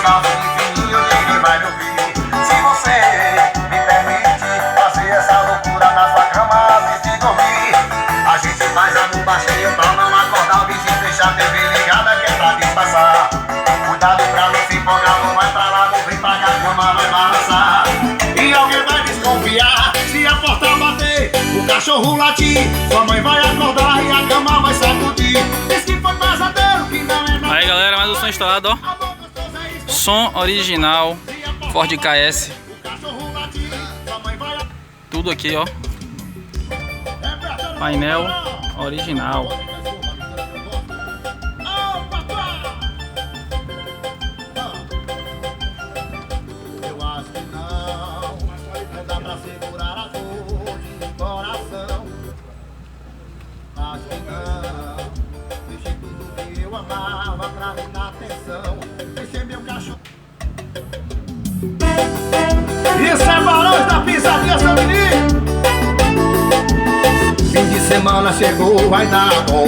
salve fininho, ninguém vai me ouvir. Se você me permite fazer essa loucura na sua cama antes de dormir, a gente faz amor baixinho pra não acordar o vizinho, deixar a TV ligada que é pra disfarçar. Cuidado pra não se empolgar, não vai pra lá, não vem pra cá, a cama vai balançar. E alguém vai desconfiar se a porta bater, o cachorro latir, sua mãe vai acordar e a cama vai sacudir. Diz que foi pesadelo, que não é nada. Aí galera, mais o som instalado, ó. Som original Ford KS. Tudo aqui, ó. Painel original. Eu acho que não dá pra segurar a dor de coração. Acho que não. Deixei tudo que eu amava pra me dar atenção. Deixei meu cachorro. Isso é Barões da Pisadinha, seu menino. Fim de semana chegou, vai dar bom.